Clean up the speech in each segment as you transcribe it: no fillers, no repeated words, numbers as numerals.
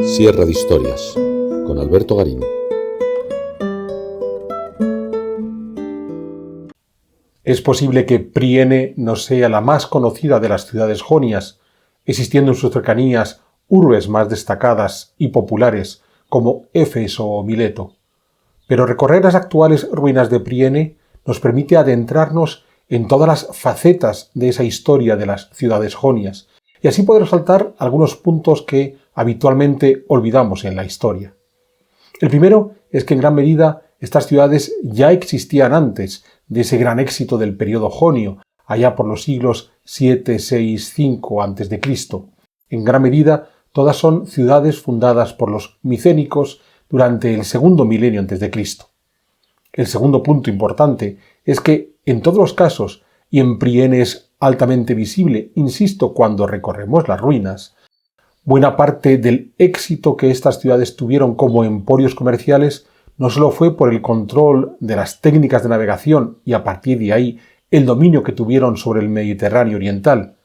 Sierra de Historias, con Alberto Garín. Es posible que Priene no sea la más conocida de las ciudades jonias, existiendo en sus cercanías urbes más destacadas y populares como Éfeso o Mileto. Pero recorrer las actuales ruinas de Priene nos permite adentrarnos en todas las facetas de esa historia de las ciudades jonias, y así poder resaltar algunos puntos que habitualmente olvidamos en la historia. El primero es que en gran medida estas ciudades ya existían antes de ese gran éxito del periodo jonio, allá por los siglos 7, 6, 5 a.C. En gran medida todas son ciudades fundadas por los micénicos durante el segundo milenio a.C. El segundo punto importante es que en todos los casos, y en Priene es altamente visible, insisto, cuando recorremos las ruinas, buena parte del éxito que estas ciudades tuvieron como emporios comerciales no solo fue por el control de las técnicas de navegación y a partir de ahí el dominio que tuvieron sobre el Mediterráneo oriental,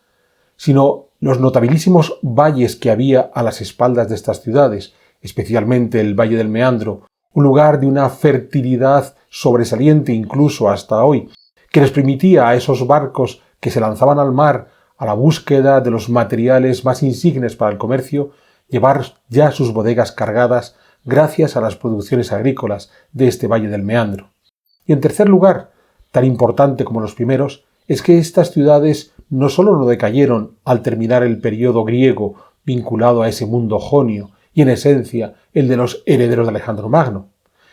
sino los notabilísimos valles que había a las espaldas de estas ciudades, especialmente el Valle del Meandro, un lugar de una fertilidad sobresaliente incluso hasta hoy, que les permitía a esos barcos que se lanzaban al mar a la búsqueda de los materiales más insignes para el comercio, llevar ya sus bodegas cargadas gracias a las producciones agrícolas de este Valle del Meandro. Y en tercer lugar, tan importante como los primeros, es que estas ciudades no solo no decayeron al terminar el periodo griego vinculado a ese mundo jonio y en esencia el de los herederos de Alejandro Magno,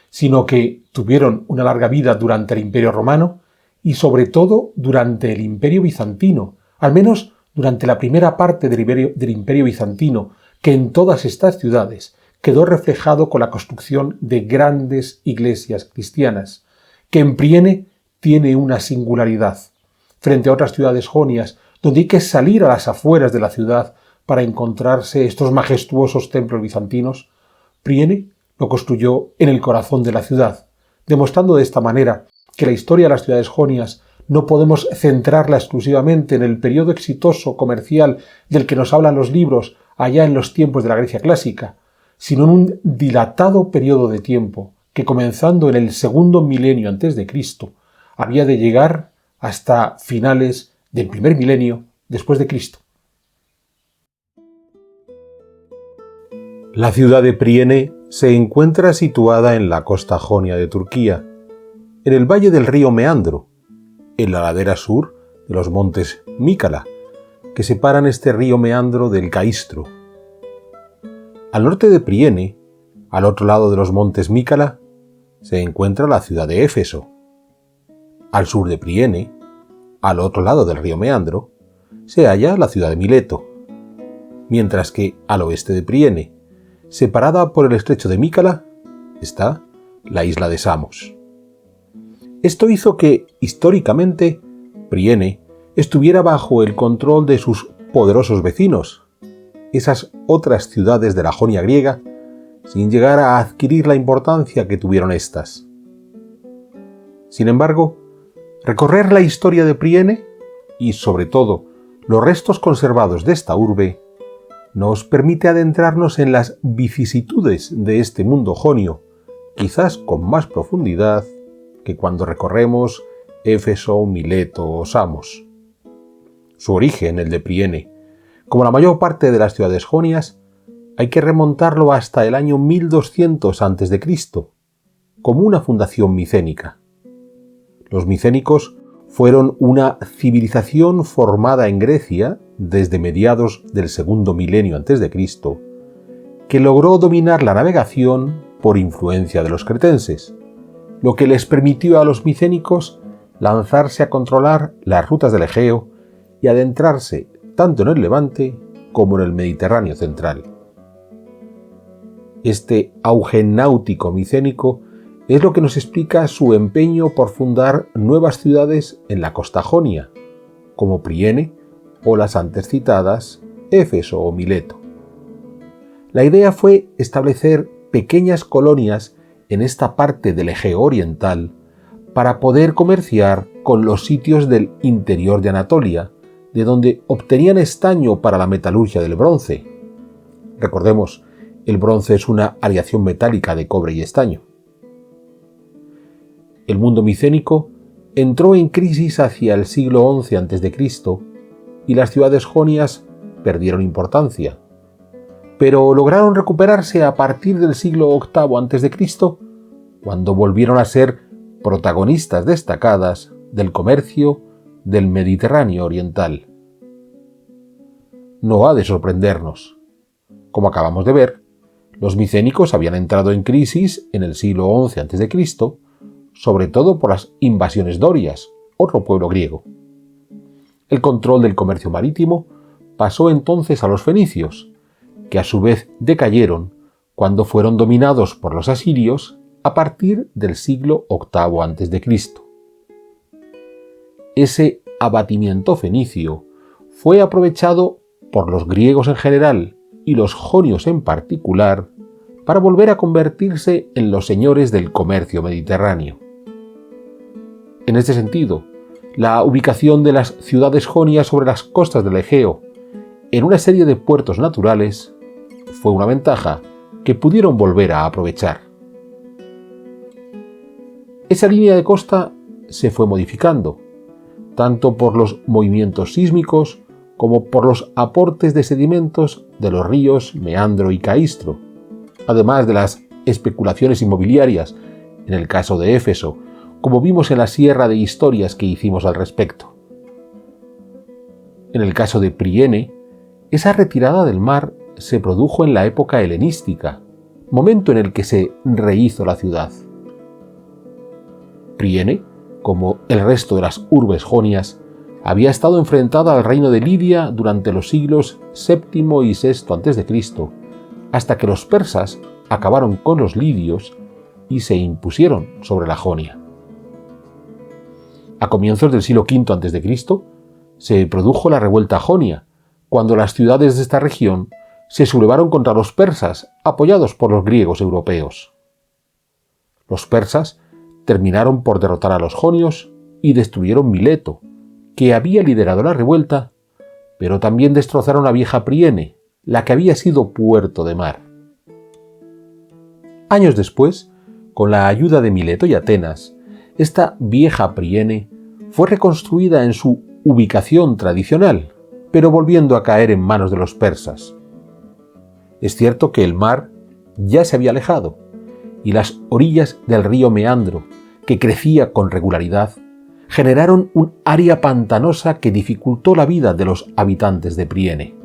sino que tuvieron una larga vida durante el Imperio Romano y sobre todo durante el Imperio Bizantino, al menos durante la primera parte del Imperio Bizantino, que en todas estas ciudades quedó reflejado con la construcción de grandes iglesias cristianas, que en Priene tiene una singularidad. Frente a otras ciudades jonias, donde hay que salir a las afueras de la ciudad para encontrarse estos majestuosos templos bizantinos, Priene lo construyó en el corazón de la ciudad, demostrando de esta manera que la historia de las ciudades jonias no podemos centrarla exclusivamente en el periodo exitoso comercial del que nos hablan los libros allá en los tiempos de la Grecia clásica, sino en un dilatado periodo de tiempo que, comenzando en el segundo milenio antes de Cristo, había de llegar hasta finales del primer milenio después de Cristo. La ciudad de Priene se encuentra situada en la costa jonia de Turquía, en el valle del río Meandro, en la ladera sur de los montes Mícala, que separan este río Meandro del Caistro. Al norte de Priene, al otro lado de los montes Mícala, se encuentra la ciudad de Éfeso. Al sur de Priene, al otro lado del río Meandro, se halla la ciudad de Mileto, mientras que al oeste de Priene, separada por el estrecho de Mícala, está la isla de Samos. Esto hizo que, históricamente, Priene estuviera bajo el control de sus poderosos vecinos, esas otras ciudades de la Jonia griega, sin llegar a adquirir la importancia que tuvieron éstas. Sin embargo, recorrer la historia de Priene, y sobre todo los restos conservados de esta urbe, nos permite adentrarnos en las vicisitudes de este mundo jonio, quizás con más profundidad que cuando recorremos Éfeso, Mileto o Samos. Su origen, el de Priene, como la mayor parte de las ciudades jonias, hay que remontarlo hasta el año 1200 a.C., como una fundación micénica. Los micénicos fueron una civilización formada en Grecia desde mediados del segundo milenio a.C., que logró dominar la navegación por influencia de los cretenses, lo que les permitió a los micénicos lanzarse a controlar las rutas del Egeo y adentrarse tanto en el Levante como en el Mediterráneo central. Este auge náutico micénico es lo que nos explica su empeño por fundar nuevas ciudades en la costa jonia, como Priene o las antes citadas Éfeso o Mileto. La idea fue establecer pequeñas colonias en esta parte del Egeo oriental para poder comerciar con los sitios del interior de Anatolia, de donde obtenían estaño para la metalurgia del bronce. Recordemos, El bronce es una aleación metálica de cobre y estaño. El mundo micénico entró en crisis hacia el siglo XI a.C. y las ciudades jonias perdieron importancia, pero lograron recuperarse a partir del siglo VIII a.C., cuando volvieron a ser protagonistas destacadas del comercio del Mediterráneo oriental. No ha de sorprendernos. Como acabamos de ver, los micénicos habían entrado en crisis en el siglo XI a.C., sobre todo por las invasiones dorias, otro pueblo griego. El control del comercio marítimo pasó entonces a los fenicios, que a su vez decayeron cuando fueron dominados por los asirios a partir del siglo VIII a.C. Ese abatimiento fenicio fue aprovechado por los griegos en general y los jonios en particular para volver a convertirse en los señores del comercio mediterráneo. En este sentido, la ubicación de las ciudades jonias sobre las costas del Egeo, en una serie de puertos naturales, fue una ventaja que pudieron volver a aprovechar. Esa línea de costa se fue modificando, tanto por los movimientos sísmicos como por los aportes de sedimentos de los ríos Meandro y Caistro, además de las especulaciones inmobiliarias, en el caso de Éfeso, como vimos en la sierra de historias que hicimos al respecto. En el caso de Priene, esa retirada del mar se produjo en la época helenística, momento en el que se rehizo la ciudad. Priene, como el resto de las urbes jonias, había estado enfrentada al reino de Lidia durante los siglos VII y VI a.C., hasta que los persas acabaron con los lidios y se impusieron sobre la Jonia. A comienzos del siglo V a.C. se produjo la revuelta jonia, cuando las ciudades de esta región se sublevaron contra los persas, apoyados por los griegos europeos. Los persas terminaron por derrotar a los jonios y destruyeron Mileto, que había liderado la revuelta, pero también destrozaron a vieja Priene, la que había sido puerto de mar. Años después, con la ayuda de Mileto y Atenas, esta vieja Priene fue reconstruida en su ubicación tradicional, pero volviendo a caer en manos de los persas. Es cierto que el mar ya se había alejado, y las orillas del río Meandro, que crecía con regularidad, generaron un área pantanosa que dificultó la vida de los habitantes de Priene.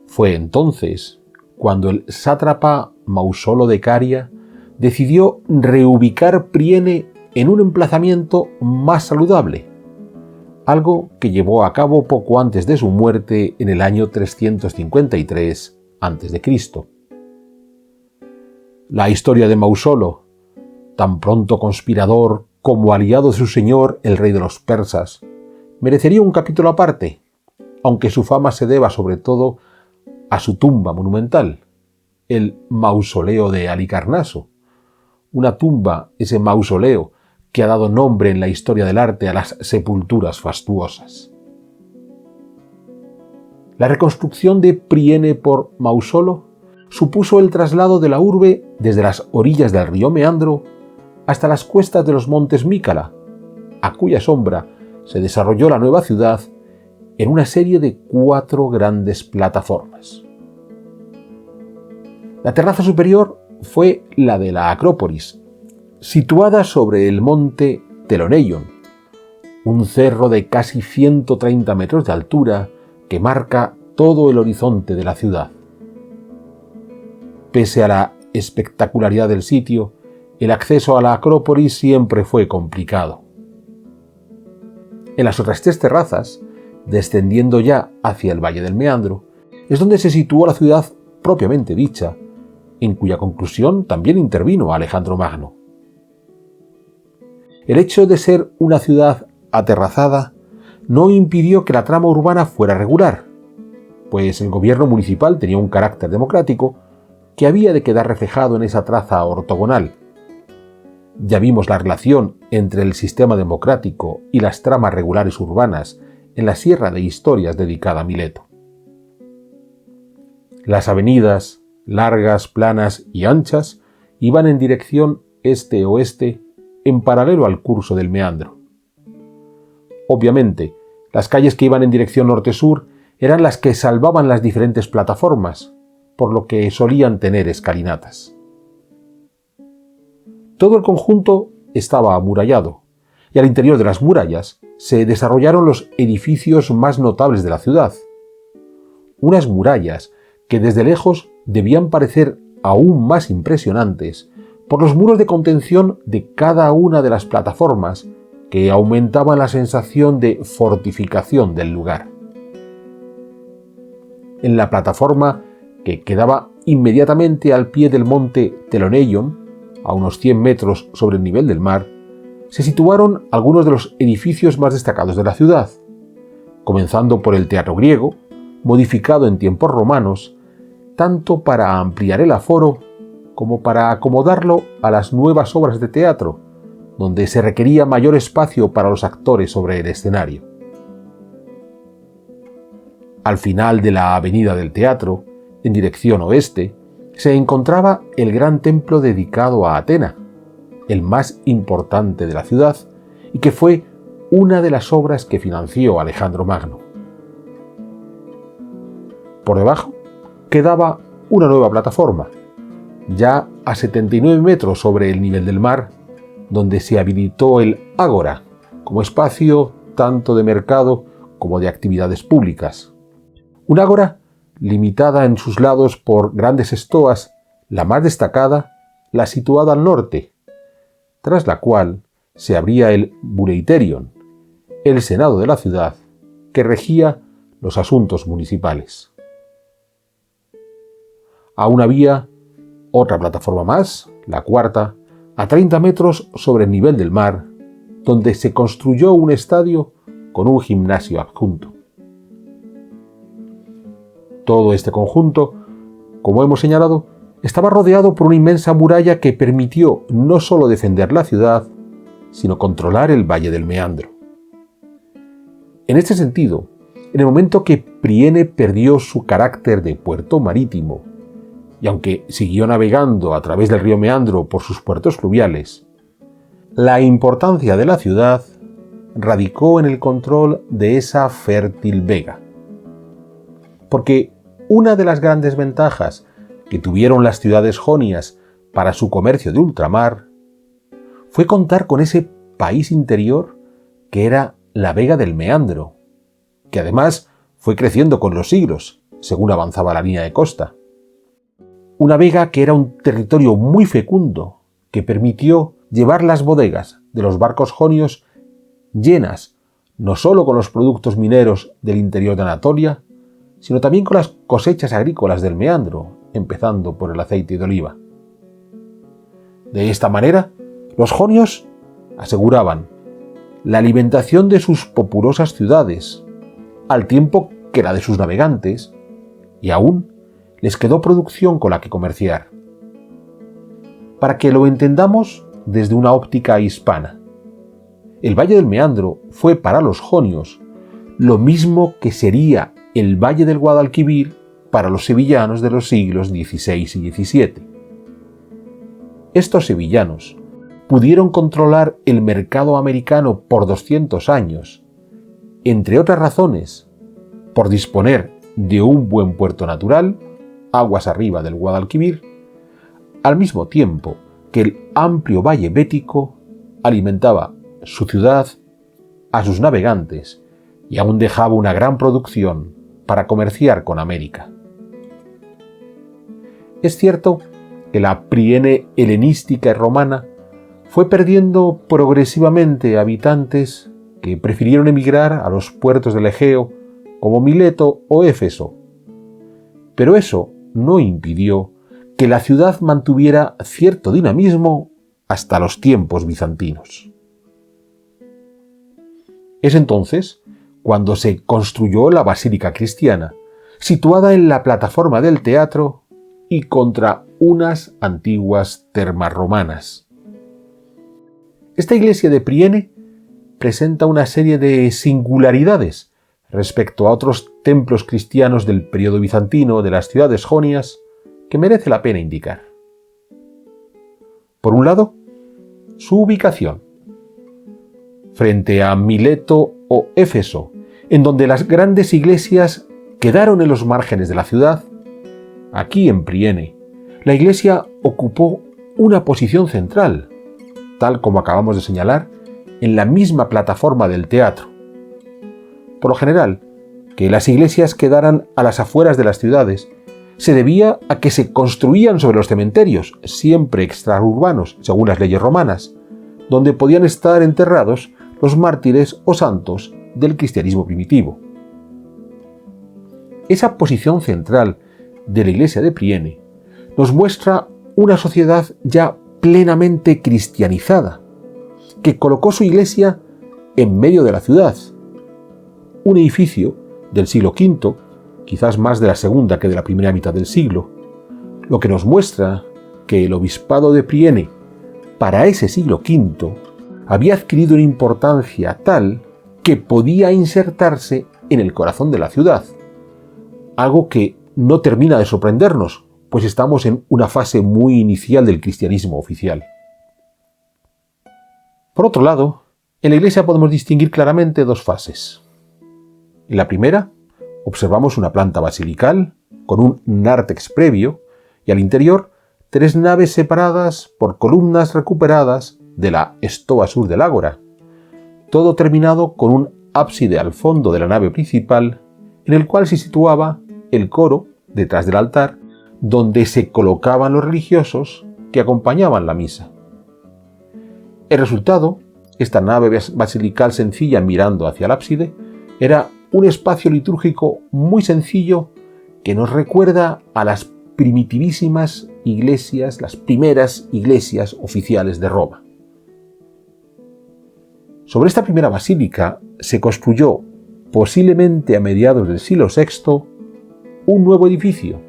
Fue entonces cuando el sátrapa Mausolo de Caria decidió reubicar Priene en un emplazamiento más saludable, algo que llevó a cabo poco antes de su muerte en el año 353 a.C. La historia de Mausolo, tan pronto conspirador como aliado de su señor, el rey de los persas, merecería un capítulo aparte, aunque su fama se deba sobre todo a su tumba monumental, el Mausoleo de Halicarnaso, una tumba, ese mausoleo, que ha dado nombre en la historia del arte a las sepulturas fastuosas. La reconstrucción de Priene por Mausolo supuso el traslado de la urbe desde las orillas del río Meandro hasta las cuestas de los montes Mícala, a cuya sombra se desarrolló la nueva ciudad en una serie de 4 grandes plataformas. La terraza superior fue la de la Acrópolis, situada sobre el monte Teloneion, un cerro de casi 130 metros de altura que marca todo el horizonte de la ciudad. Pese a la espectacularidad del sitio, el acceso a la Acrópolis siempre fue complicado. En las otras 3 terrazas, descendiendo ya hacia el Valle del Meandro, es donde se situó la ciudad propiamente dicha, en cuya conclusión también intervino Alejandro Magno. El hecho de ser una ciudad aterrazada no impidió que la trama urbana fuera regular, pues el gobierno municipal tenía un carácter democrático que había de quedar reflejado en esa traza ortogonal. Ya vimos la relación entre el sistema democrático y las tramas regulares urbanas en la sierra de historias dedicada a Mileto. Las avenidas, largas, planas y anchas, iban en dirección este-oeste en paralelo al curso del meandro. Obviamente, las calles que iban en dirección norte-sur eran las que salvaban las diferentes plataformas, por lo que solían tener escalinatas. Todo el conjunto estaba amurallado, y al interior de las murallas se desarrollaron los edificios más notables de la ciudad. Unas murallas que desde lejos debían parecer aún más impresionantes por los muros de contención de cada una de las plataformas que aumentaban la sensación de fortificación del lugar. En la plataforma que quedaba inmediatamente al pie del monte Teloneion, a unos 100 metros sobre el nivel del mar, se situaron algunos de los edificios más destacados de la ciudad, comenzando por el Teatro Griego, modificado en tiempos romanos, tanto para ampliar el aforo como para acomodarlo a las nuevas obras de teatro, donde se requería mayor espacio para los actores sobre el escenario. Al final de la avenida del teatro, en dirección oeste, se encontraba el gran templo dedicado a Atena, el más importante de la ciudad y que fue una de las obras que financió Alejandro Magno. Por debajo quedaba una nueva plataforma, ya a 79 metros sobre el nivel del mar, donde se habilitó el Ágora como espacio tanto de mercado como de actividades públicas. Un ágora limitada en sus lados por grandes estoas, la más destacada, la situada al norte, tras la cual se abría el Bouleuterion, el senado de la ciudad, que regía los asuntos municipales. Aún había otra plataforma más, la cuarta, a 30 metros sobre el nivel del mar, donde se construyó un estadio con un gimnasio adjunto. Todo este conjunto, como hemos señalado, estaba rodeado por una inmensa muralla que permitió no solo defender la ciudad, sino controlar el valle del Meandro. En este sentido, en el momento que Priene perdió su carácter de puerto marítimo, y aunque siguió navegando a través del río Meandro por sus puertos fluviales, la importancia de la ciudad radicó en el control de esa fértil vega. Porque una de las grandes ventajas que tuvieron las ciudades jonias para su comercio de ultramar fue contar con ese país interior que era la vega del Meandro, que además fue creciendo con los siglos, según avanzaba la línea de costa. Una vega que era un territorio muy fecundo, que permitió llevar las bodegas de los barcos jonios llenas no solo con los productos mineros del interior de Anatolia, sino también con las cosechas agrícolas del Meandro, empezando por el aceite de oliva. De esta manera, los jonios aseguraban la alimentación de sus populosas ciudades, al tiempo que la de sus navegantes, y aún les quedó producción con la que comerciar. Para que lo entendamos desde una óptica hispana, el Valle del Meandro fue para los jonios lo mismo que sería el Valle del Guadalquivir para los sevillanos de los siglos XVI y XVII. Estos sevillanos pudieron controlar el mercado americano por 200 años, entre otras razones, por disponer de un buen puerto natural, aguas arriba del Guadalquivir, al mismo tiempo que el amplio valle bético alimentaba su ciudad, a sus navegantes, y aún dejaba una gran producción para comerciar con América. Es cierto que la Priene helenística y romana fue perdiendo progresivamente habitantes que prefirieron emigrar a los puertos del Egeo como Mileto o Éfeso, pero eso no impidió que la ciudad mantuviera cierto dinamismo hasta los tiempos bizantinos. Es entonces cuando se construyó la Basílica Cristiana, situada en la plataforma del teatro y contra unas antiguas termas romanas. Esta iglesia de Priene presenta una serie de singularidades respecto a otros templos cristianos del período bizantino de las ciudades jonias que merece la pena indicar. Por un lado, su ubicación, frente a Mileto o Éfeso, en donde las grandes iglesias quedaron en los márgenes de la ciudad. Aquí en Priene, la iglesia ocupó una posición central, tal como acabamos de señalar, en la misma plataforma del teatro. Por lo general, que las iglesias quedaran a las afueras de las ciudades se debía a que se construían sobre los cementerios, siempre extraurbanos, según las leyes romanas, donde podían estar enterrados los mártires o santos del cristianismo primitivo. Esa posición central de la iglesia de Priene nos muestra una sociedad ya plenamente cristianizada, que colocó su iglesia en medio de la ciudad. Un edificio del siglo V, quizás más de la segunda que de la primera mitad del siglo, lo que nos muestra que el obispado de Priene, para ese siglo V, había adquirido una importancia tal que podía insertarse en el corazón de la ciudad, algo que no termina de sorprendernos, pues estamos en una fase muy inicial del cristianismo oficial. Por otro lado, en la iglesia podemos distinguir claramente dos fases. En la primera, observamos una planta basilical con un nártex previo y al interior 3 naves separadas por columnas recuperadas de la estoa sur del ágora, todo terminado con un ábside al fondo de la nave principal en el cual se situaba el coro detrás del altar donde se colocaban los religiosos que acompañaban la misa. El resultado, esta nave basilical sencilla mirando hacia el ábside, era un espacio litúrgico muy sencillo que nos recuerda a las primitivísimas iglesias, las primeras iglesias oficiales de Roma. Sobre esta primera basílica se construyó, posiblemente a mediados del siglo VI, un nuevo edificio,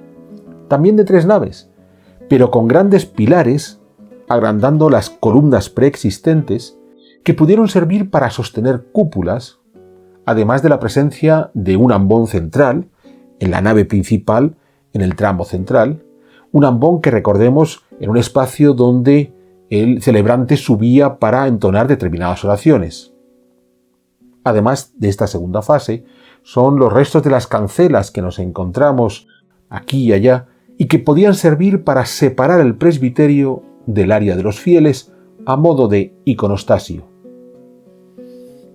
también de 3 naves, pero con grandes pilares, agrandando las columnas preexistentes que pudieron servir para sostener cúpulas, además de la presencia de un ambón central en la nave principal, en el tramo central, un ambón que recordemos era un espacio donde el celebrante subía para entonar determinadas oraciones. Además de esta segunda fase, son los restos de las cancelas que nos encontramos aquí y allá y que podían servir para separar el presbiterio del área de los fieles a modo de iconostasio.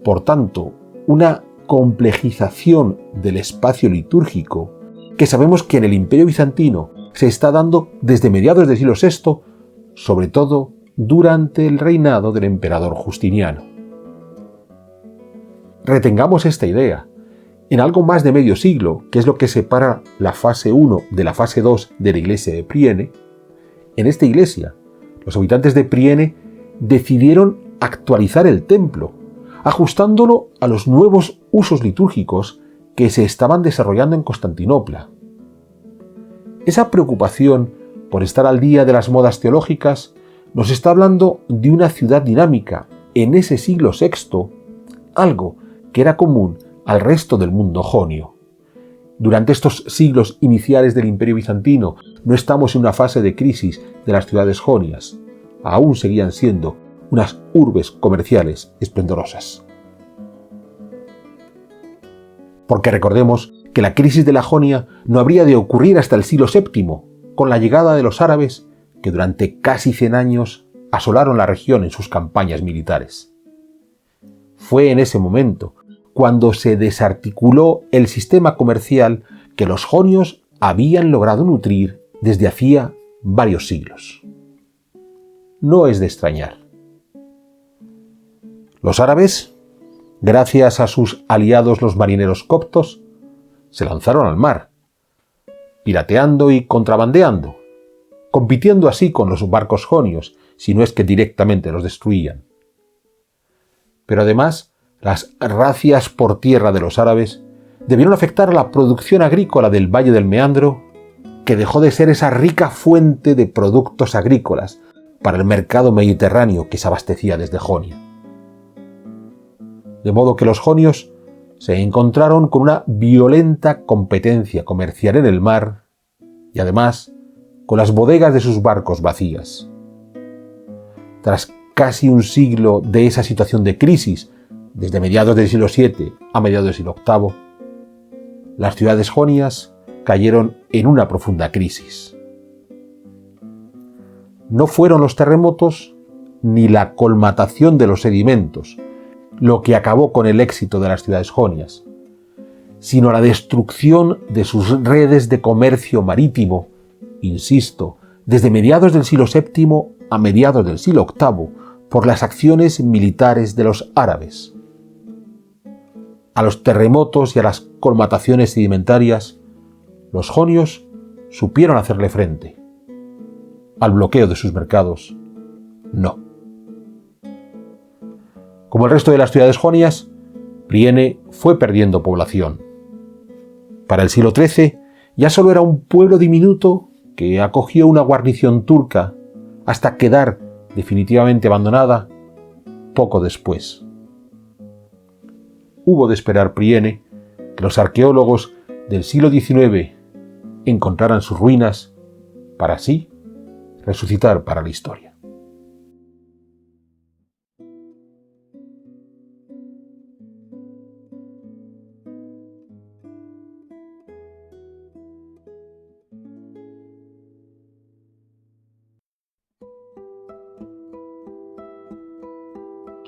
Por tanto, una complejización del espacio litúrgico que sabemos que en el Imperio Bizantino se está dando desde mediados del siglo VI, sobre todo durante el reinado del emperador Justiniano. Retengamos esta idea. En algo más de medio siglo, que es lo que separa la fase 1 de la fase 2 de la iglesia de Priene, en esta iglesia, los habitantes de Priene decidieron actualizar el templo, ajustándolo a los nuevos usos litúrgicos que se estaban desarrollando en Constantinopla. Esa preocupación por estar al día de las modas teológicas nos está hablando de una ciudad dinámica en ese siglo VI, algo que era común al resto del mundo jonio. Durante estos siglos iniciales del Imperio Bizantino no estamos en una fase de crisis de las ciudades jonias, aún seguían siendo unas urbes comerciales esplendorosas. Porque recordemos que la crisis de la Jonia no habría de ocurrir hasta el siglo VII, con la llegada de los árabes que durante casi 100 años asolaron la región en sus campañas militares. Fue en ese momento cuando se desarticuló el sistema comercial que los jonios habían logrado nutrir desde hacía varios siglos. No es de extrañar. Los árabes, gracias a sus aliados los marineros coptos, se lanzaron al mar, pirateando y contrabandeando, compitiendo así con los barcos jonios, si no es que directamente los destruían. Pero además, las razias por tierra de los árabes debieron afectar a la producción agrícola del Valle del Meandro, que dejó de ser esa rica fuente de productos agrícolas para el mercado mediterráneo que se abastecía desde Jonia. De modo que los jonios se encontraron con una violenta competencia comercial en el mar y además con las bodegas de sus barcos vacías. Tras casi un siglo de esa situación de crisis, desde mediados del siglo VII a mediados del siglo VIII, las ciudades jonias cayeron en una profunda crisis. No fueron los terremotos ni la colmatación de los sedimentos lo que acabó con el éxito de las ciudades jonias, sino la destrucción de sus redes de comercio marítimo, insisto, desde mediados del siglo VII a mediados del siglo VIII, por las acciones militares de los árabes. A los terremotos y a las colmataciones sedimentarias, los jonios supieron hacerle frente. Al bloqueo de sus mercados, no. Como el resto de las ciudades jonias, Priene fue perdiendo población. Para el siglo XIII ya solo era un pueblo diminuto que acogió una guarnición turca hasta quedar definitivamente abandonada poco después. Hubo de esperar Priene que los arqueólogos del siglo XIX encontraran sus ruinas para así resucitar para la historia.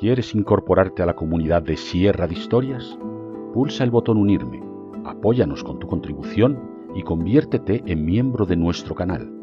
¿Quieres incorporarte a la comunidad de Sierra de Historias? Pulsa el botón Unirme, apóyanos con tu contribución y conviértete en miembro de nuestro canal.